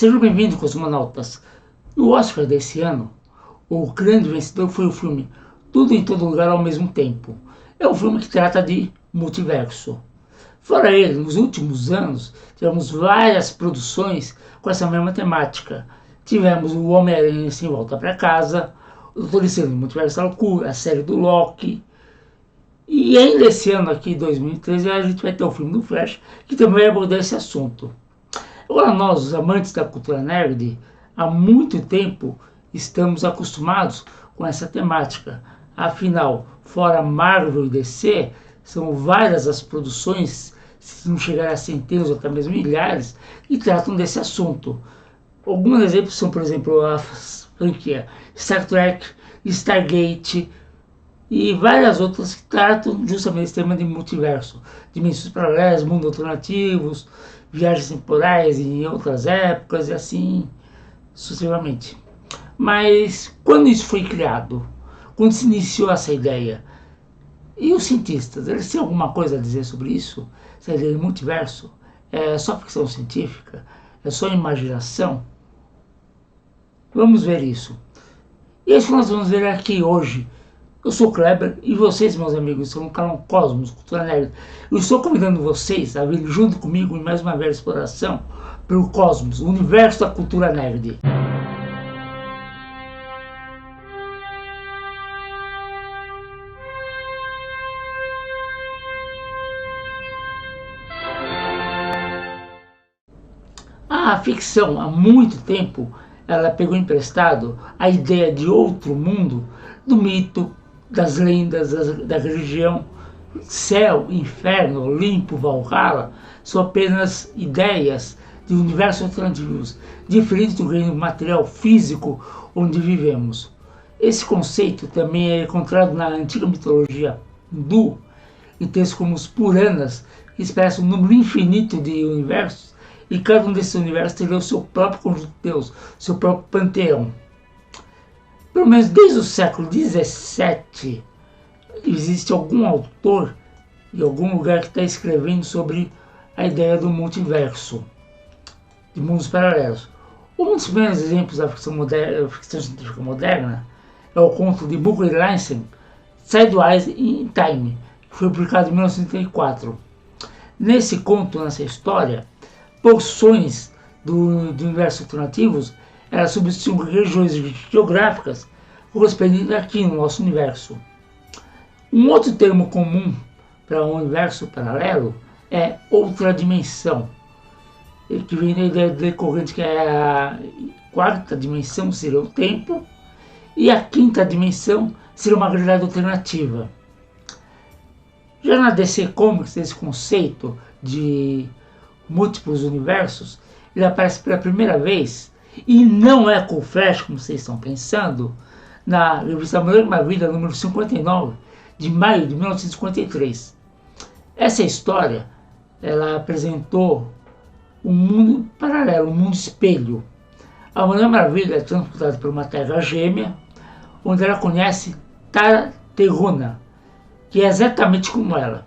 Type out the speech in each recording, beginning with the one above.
Sejam bem-vindos, cosmonautas. No Oscar desse ano, o grande vencedor foi o filme Tudo em Todo Lugar ao Mesmo Tempo. É um filme que trata de multiverso. Fora ele, nos últimos anos, tivemos várias produções com essa mesma temática. Tivemos o Homem-Aranha Sem Volta para Casa, o Doutor Estranho no Multiverso da Loucura, a série do Loki. E ainda esse ano aqui, 2013, a gente vai ter o filme do Flash, que também vai abordar esse assunto. Agora nós, os amantes da cultura nerd, há muito tempo estamos acostumados com essa temática. Afinal, fora Marvel e DC, são várias as produções, se não chegar a centenas ou até mesmo milhares, que tratam desse assunto. Alguns exemplos são, por exemplo, a franquia Star Trek, Stargate e várias outras que tratam justamente esse tema de multiverso, dimensões paralelas, mundos alternativos, viagens temporais em outras épocas e assim sucessivamente. Mas quando isso foi criado? Quando se iniciou essa ideia? E os cientistas, eles têm alguma coisa a dizer sobre isso? Essa ideia de multiverso é só ficção científica? É só imaginação? Vamos ver isso. E é isso que nós vamos ver aqui hoje. Eu sou o Kleber e vocês, meus amigos, estão no canal Cosmos Cultura Nerd. Eu estou convidando vocês a vir junto comigo em mais uma velha exploração pelo Cosmos, o universo da cultura nerd. A ficção, há muito tempo, ela pegou emprestado a ideia de outro mundo do mito, das lendas, da religião. Céu, inferno, Olimpo, Valhalla são apenas ideias de universos alternativos, diferentes do reino material físico onde vivemos. Esse conceito também é encontrado na antiga mitologia hindu, em textos como os Puranas, que expressam um número infinito de universos, e cada um desses universos teria o seu próprio conjunto de Deus, seu próprio panteão. Pelo menos desde o século XVII, existe algum autor em algum lugar que está escrevendo sobre a ideia do multiverso, de mundos paralelos. Um dos primeiros exemplos da ficção científica moderna é o conto de Booker Linson, Sidewise in Time, que foi publicado em 1934. Nesse conto, nessa história, porções do universo alternativos elas substituem regiões geográficas correspondentes aqui no nosso universo. Um outro termo comum para um universo paralelo é outra dimensão, que vem da ideia decorrente que é a quarta dimensão seria o tempo e a quinta dimensão seria uma realidade alternativa. Já na DC Comics, esse conceito de múltiplos universos, ele aparece pela primeira vez, e não é com o Flash, como vocês estão pensando, na revista Mulher Maravilha, número 59, de maio de 1953. Essa história, ela apresentou um mundo paralelo, um mundo espelho. A Mulher Maravilha é transportada por uma terra gêmea, onde ela conhece Tara Terruna, que é exatamente como ela.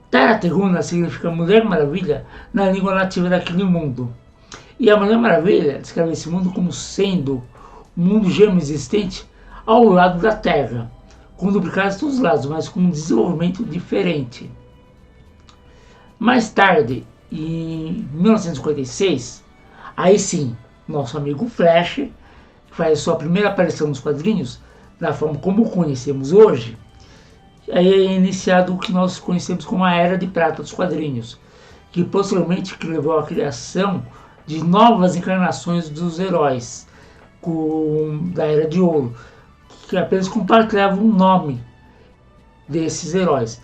Tara Terruna significa Mulher Maravilha na língua nativa daquele mundo. E a Mulher Maravilha descreve esse mundo como sendo um mundo gêmeo existente ao lado da Terra, com duplicados de todos os lados, mas com um desenvolvimento diferente. Mais tarde, em 1956, aí sim, nosso amigo Flash, que faz sua primeira aparição nos quadrinhos, da forma como o conhecemos hoje, aí é iniciado o que nós conhecemos como a Era de Prata dos quadrinhos, que posteriormente levou à criação de novas encarnações dos heróis da Era de Ouro, que apenas compartilhavam o nome desses heróis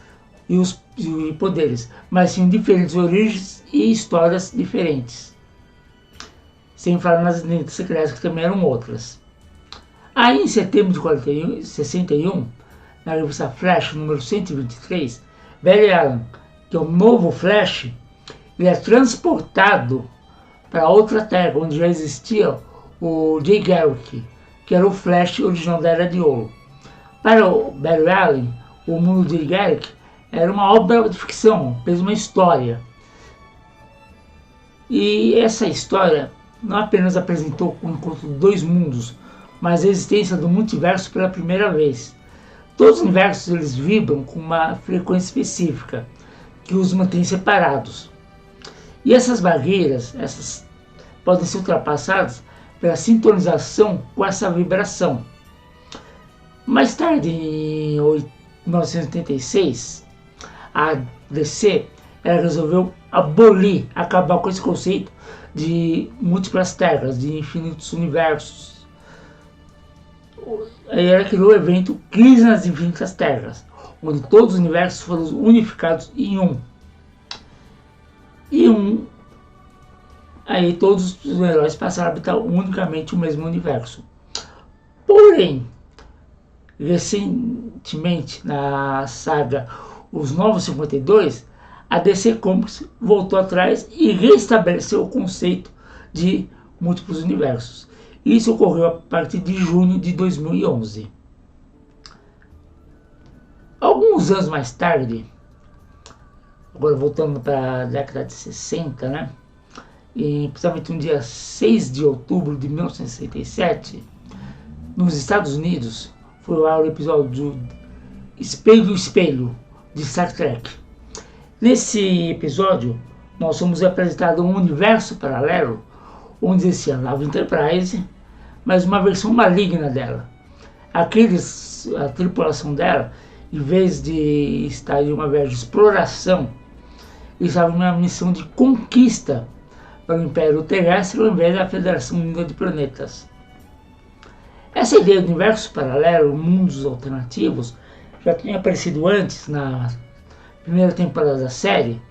e poderes, mas tinham diferentes origens e histórias diferentes, sem falar nas lendas secretas que também eram outras. Aí em setembro de 61, na revista Flash número 123, Barry Allen, que é o novo Flash, ele é transportado para outra terra, onde já existia o Jay Garrick, que era o Flash original da Era de Ouro. Para o Barry Allen, o mundo de Jay Garrick era uma obra de ficção, fez uma história. E essa história não apenas apresentou o encontro de dois mundos, mas a existência do multiverso pela primeira vez. Todos os universos eles vibram com uma frequência específica, que os mantém separados. E essas barreiras podem ser ultrapassadas pela sintonização com essa vibração. Mais tarde, em 1986, a DC ela resolveu acabar com esse conceito de múltiplas terras, de infinitos universos. Aí ela criou o evento Crise nas Infinitas Terras, onde todos os universos foram unificados em um. Aí todos os heróis passaram a habitar unicamente o mesmo universo. Porém, recentemente, na saga Os Novos 52, a DC Comics voltou atrás e restabeleceu o conceito de múltiplos universos. Isso ocorreu a partir de junho de 2011. Alguns anos mais tarde, agora voltando para a década de 60, né? E principalmente no dia 6 de outubro de 1967, nos Estados Unidos, foi lá o episódio Espelho Espelho de Star Trek. Nesse episódio, nós somos apresentados um universo paralelo onde existia a nave Enterprise, mas uma versão maligna dela. A tripulação dela, em vez de estar em uma viagem de exploração, estava em uma missão de conquista para o Império Terrestre ao invés da Federação Unida de Planetas. Essa ideia do universo paralelo, mundos alternativos, já tinha aparecido antes na primeira temporada da série,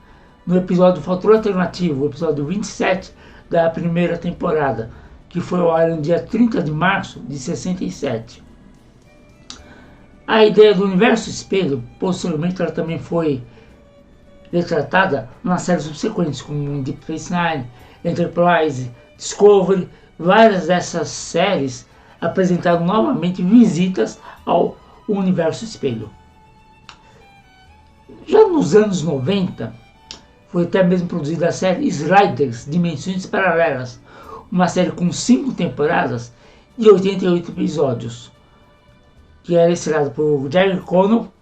no episódio Fator Alternativo, o episódio 27 da primeira temporada, que foi ao ar no dia 30 de março de 67. A ideia do universo espelho, posteriormente, ela também foi retratada nas séries subsequentes, como Deep Space Nine, Enterprise, Discovery. Várias dessas séries apresentaram novamente visitas ao universo espelho. Já nos anos 90, foi até mesmo produzida a série Sliders, Dimensões Paralelas, uma série com 5 temporadas e 88 episódios, que era estrelada por Jerry Connell,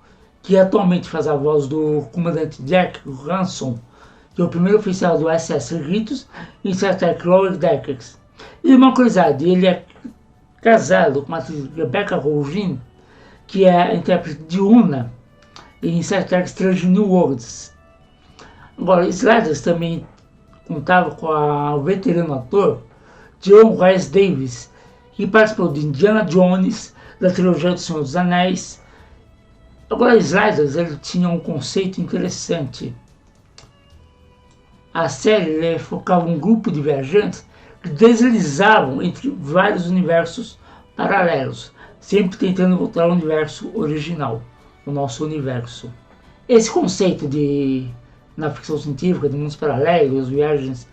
que atualmente faz a voz do comandante Jack Ransom, que é o primeiro oficial do SS Ritos em Star Trek Lower Decks. E uma curiosidade, ele é casado com a atriz Rebecca Romijn, que é a intérprete de Una em Star Trek Strange New Worlds. Agora, Sliders também contava com o veterano ator John Rhys Davies, que participou de Indiana Jones, da trilogia do Senhor dos Anéis. Agora, Sliders ele tinha um conceito interessante. A série focava um grupo de viajantes que deslizavam entre vários universos paralelos, sempre tentando voltar ao universo original, o nosso universo. Esse conceito na ficção científica de mundos paralelos, viagens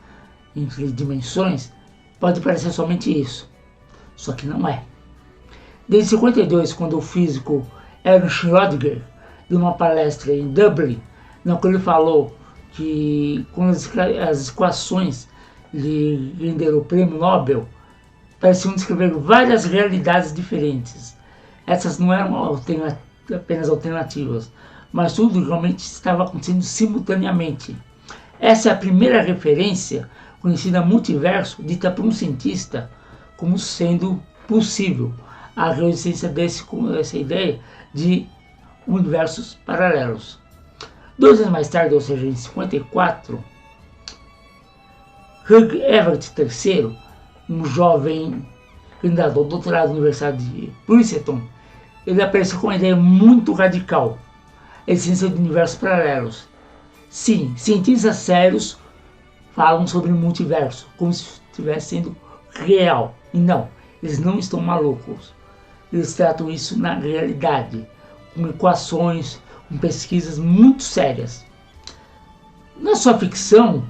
entre dimensões, pode parecer somente isso, só que não é. Desde 52, quando o físico Erwin Schrödinger deu uma palestra em Dublin, na qual ele falou que quando as equações lhe renderam o prêmio Nobel, pareciam descrever várias realidades diferentes. Essas não eram apenas alternativas, mas tudo realmente estava acontecendo simultaneamente. Essa é a primeira referência conhecida multiverso dita por um cientista como sendo possível a resistência dessa ideia de universos paralelos. 2 anos mais tarde, ou seja, em 54, Hugh Everett III, um jovem candidato ao doutorado na Universidade de Princeton, ele apareceu com uma ideia muito radical: a existência de universos paralelos. Sim, cientistas sérios falam sobre o multiverso como se estivesse sendo real. E não, eles não estão malucos. Eles tratam isso na realidade, com equações, com pesquisas muito sérias. Não é só ficção,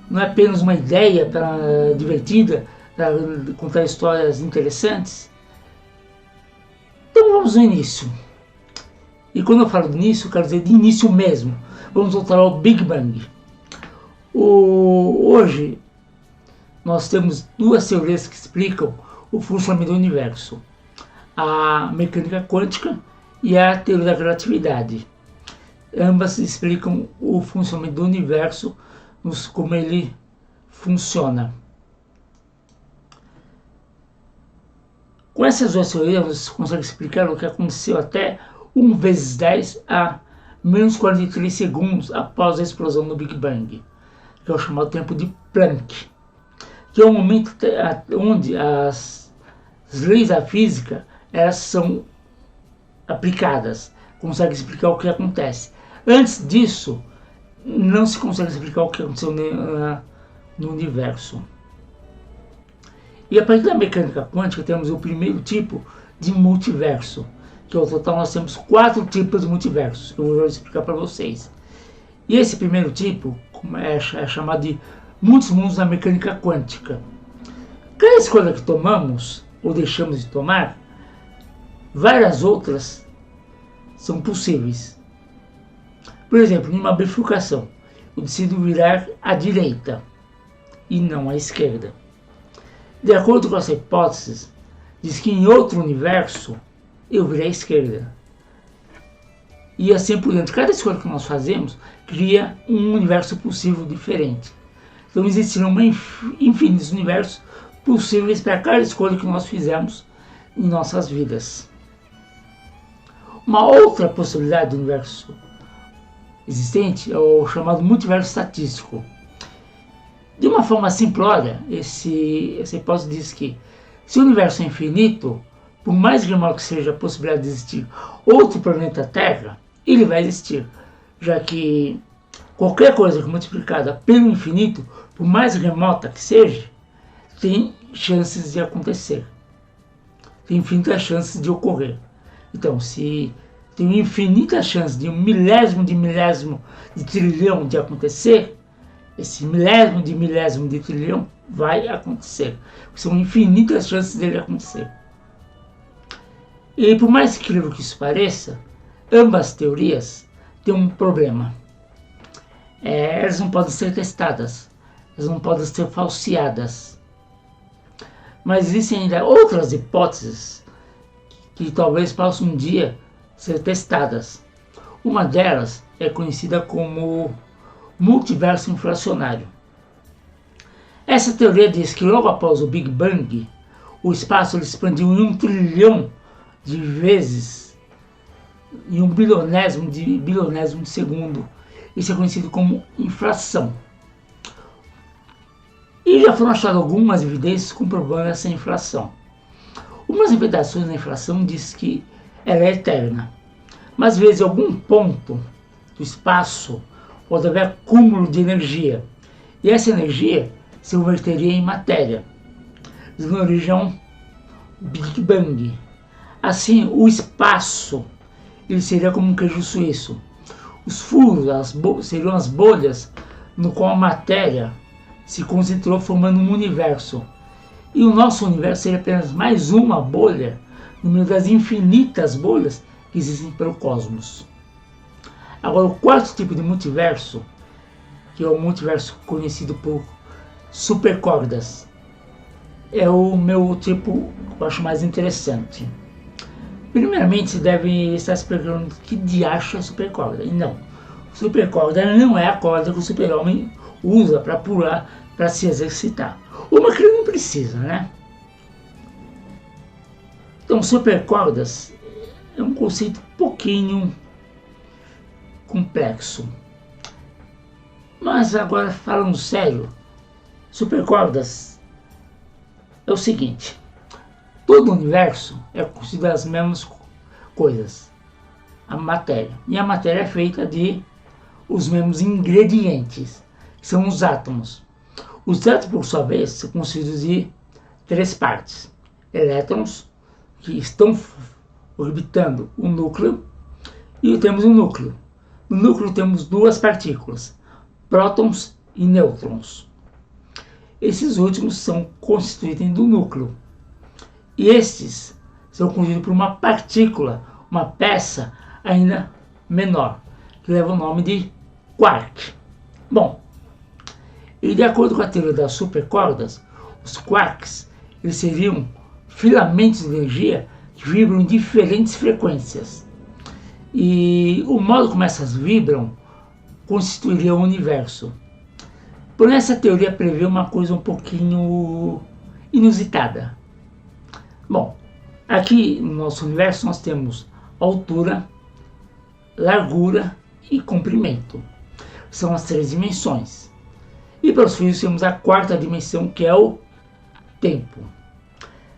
não é apenas uma ideia divertida para contar histórias interessantes. Então vamos no início. E quando eu falo de início, eu quero dizer de início mesmo. Vamos voltar ao Big Bang. Hoje nós temos duas teorias que explicam o funcionamento do universo: a mecânica quântica e a teoria da relatividade. Ambas explicam o funcionamento do universo, como ele funciona. Com essas duas teorias, você consegue explicar o que aconteceu até 1 vezes 10 a menos 43 segundos após a explosão do Big Bang, que é o chamado tempo de Planck, que é o momento onde as leis da física elas são aplicadas. Consegue explicar o que acontece. Antes disso, não se consegue explicar o que aconteceu no universo. E a partir da mecânica quântica temos o primeiro tipo de multiverso, que ao total nós temos 4 tipos de multiversos, que eu vou explicar para vocês. E esse primeiro tipo é chamado de muitos mundos da mecânica quântica. Cada escolha que tomamos, ou deixamos de tomar, várias outras são possíveis. Por exemplo, em uma bifurcação, eu decido virar à direita e não à esquerda. De acordo com essa hipótese, diz que em outro universo eu virei à esquerda. E assim por diante. Cada escolha que nós fazemos cria um universo possível diferente. Então existirão infinitos universos possíveis para cada escolha que nós fizemos em nossas vidas. Uma outra possibilidade do universo existente é o chamado multiverso estatístico. De uma forma simplória, essa hipótese diz que se o universo é infinito, por mais remoto que seja a possibilidade de existir outro planeta Terra, ele vai existir, já que qualquer coisa que é multiplicada pelo infinito, por mais remota que seja, tem chances de acontecer, tem infinitas chances de ocorrer. Então, se tem infinitas chances de um milésimo de trilhão de acontecer, esse milésimo de trilhão vai acontecer. São infinitas chances dele acontecer. E por mais incrível que isso pareça, ambas teorias têm um problema. Elas não podem ser testadas, elas não podem ser falseadas. Mas existem ainda outras hipóteses que talvez possam um dia ser testadas. Uma delas é conhecida como multiverso inflacionário. Essa teoria diz que logo após o Big Bang, o espaço expandiu em 1 trilhão de vezes, em 1 bilionésimo de segundo. Isso é conhecido como inflação. E já foram achadas algumas evidências comprovando essa inflação. Umas interpretações da inflação diz que ela é eterna, mas às vezes em algum ponto do espaço pode haver acúmulo de energia, e essa energia se converteria em matéria, dando origem a um Big Bang. Assim, o espaço ele seria como um queijo suíço. Os furos seriam as bolhas no qual a matéria se concentrou formando um universo. E o nosso universo seria apenas mais uma bolha no meio das infinitas bolhas que existem pelo cosmos. Agora, o quarto tipo de multiverso, que é o multiverso conhecido por supercordas, é o meu tipo que eu acho mais interessante. Primeiramente, você deve estar se perguntando que diacho é supercorda. E não, supercorda não é a corda que o super-homem usa para pular, para se exercitar. Uma que ele não precisa, né? Então, supercordas é um conceito um pouquinho complexo. Mas agora, falando sério, supercordas é o seguinte: todo o universo é considerado as mesmas coisas, a matéria. E a matéria é feita de os mesmos ingredientes, que são os átomos. Os átomos, por sua vez, são constituídos de 3 partes: elétrons, que estão orbitando o núcleo, e temos o núcleo. No núcleo temos 2 partículas, prótons e nêutrons. Esses últimos são constituídos do núcleo. E estes são constituídos por uma partícula, uma peça ainda menor, que leva o nome de quark. Bom, e de acordo com a teoria das supercordas, Os quarks, eles seriam filamentos de energia que vibram em diferentes frequências. E o modo como essas vibram constituiria o universo. Porém, essa teoria prevê uma coisa um pouquinho inusitada. Bom, aqui no nosso universo nós temos altura, largura e comprimento. São as 3 dimensões. E para os físicos temos a 4ª dimensão, que é o tempo.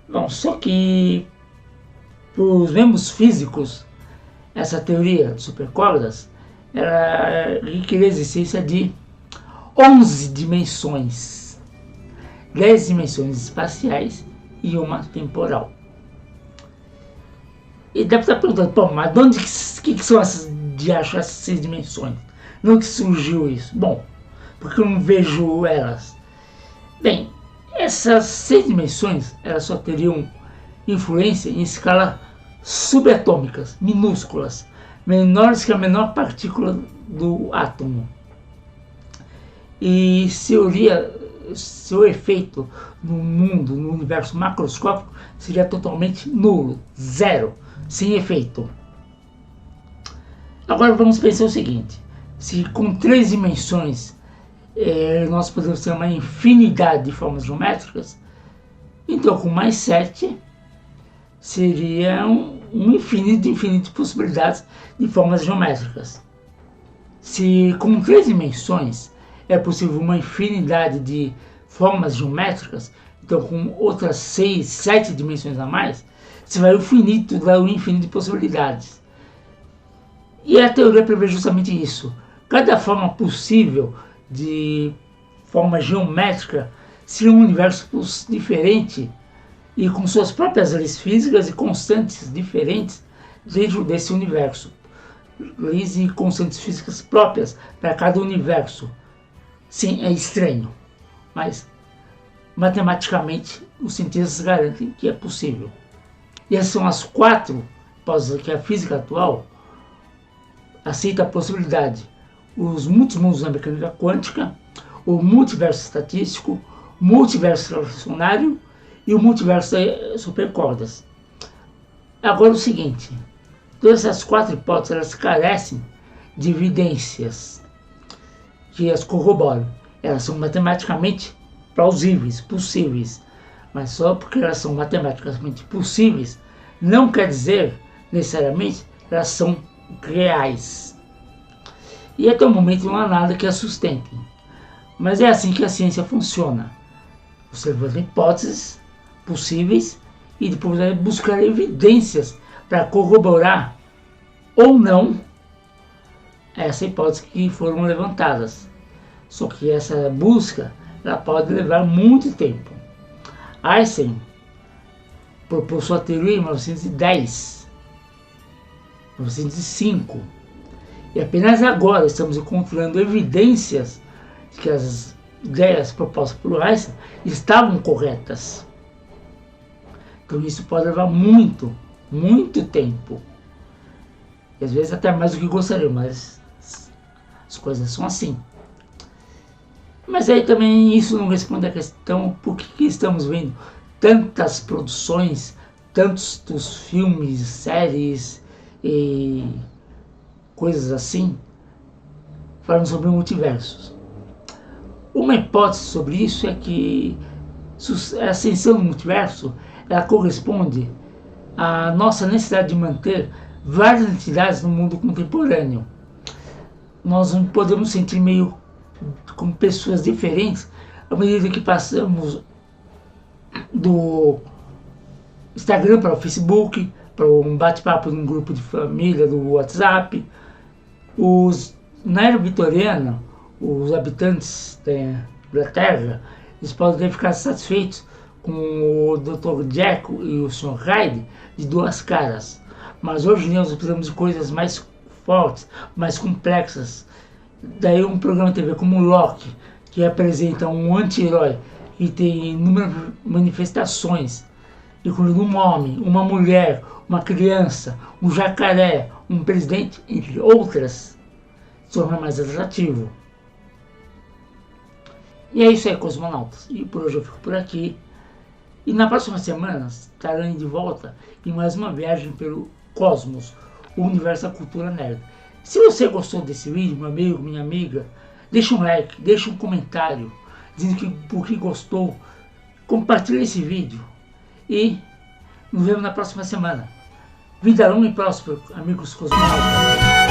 Bom, só que para os mesmos físicos, essa teoria de supercordas requer a existência de 11 dimensões, 10 dimensões espaciais e uma temporal. E deve estar perguntando, pô, mas de onde que são essas 6 dimensões? De onde surgiu isso? Bom, porque eu não vejo elas. Bem, essas 6 dimensões elas só teriam influência em escala subatômicas, minúsculas, menores que a menor partícula do átomo. E seu efeito no mundo, no universo macroscópico, seria totalmente nulo, zero, sem efeito. Agora vamos pensar o seguinte: se com 3 dimensões nós podemos ter uma infinidade de formas geométricas, então com mais 7 seria um infinito de possibilidades de formas geométricas. Se com 3 dimensões é possível uma infinidade de formas geométricas, então com outras 7 dimensões a mais, você vai ao infinito, vai ao infinito de possibilidades. E a teoria prevê justamente isso. Cada forma possível de forma geométrica seria um universo diferente e com suas próprias leis físicas e constantes diferentes dentro desse universo. Leis e constantes físicas próprias para cada universo. Sim, é estranho, mas matematicamente os cientistas garantem que é possível. E essas são as 4 hipóteses que a física atual aceita a possibilidade: os muitos mundos da mecânica quântica, o multiverso estatístico, o multiverso fracionário e o multiverso das supercordas. Agora o seguinte: todas essas 4 hipóteses elas carecem de evidências que as corroboram. Elas são matematicamente plausíveis, possíveis, mas só porque elas são matematicamente possíveis não quer dizer necessariamente que elas são reais. E até o momento não há nada que as sustente. Mas é assim que a ciência funciona. Você levanta hipóteses possíveis e depois vai buscar evidências para corroborar ou não essa hipótese que foram levantadas. Só que essa busca ela pode levar muito tempo. Einstein propôs sua teoria em 1910, 1905, e apenas agora estamos encontrando evidências de que as ideias propostas por Einstein estavam corretas. Então isso pode levar muito tempo. E às vezes até mais do que gostaria, mas as coisas são assim. Mas aí também isso não responde à questão por que estamos vendo tantas produções, tantos filmes, séries e coisas assim, falando sobre multiversos. Uma hipótese sobre isso é que a ascensão do multiverso ela corresponde à nossa necessidade de manter várias entidades no mundo contemporâneo. Nós não podemos sentir meio como pessoas diferentes à medida que passamos do Instagram para o Facebook, para um bate-papo num grupo de família do WhatsApp. Na era vitoriana, os habitantes da Terra eles podem ficar satisfeitos com o Dr. Jekyll e o Sr. Hyde de 2 caras. Mas hoje nós precisamos de coisas mais fortes, mais complexas. Daí um programa de TV como Loki, que apresenta um anti-herói e tem inúmeras manifestações, incluindo um homem, uma mulher, uma criança, um jacaré, um presidente, entre outras, se torna mais atrativo. E é isso aí, cosmonautas. E por hoje eu fico por aqui. E na próxima semana estarei de volta em mais uma viagem pelo cosmos, o universo da cultura nerd. Se você gostou desse vídeo, meu amigo, minha amiga, deixa um like, deixa um comentário dizendo que por que gostou. Compartilhe esse vídeo e nos vemos na próxima semana. Vida longa e próspera, amigos cosmonautas.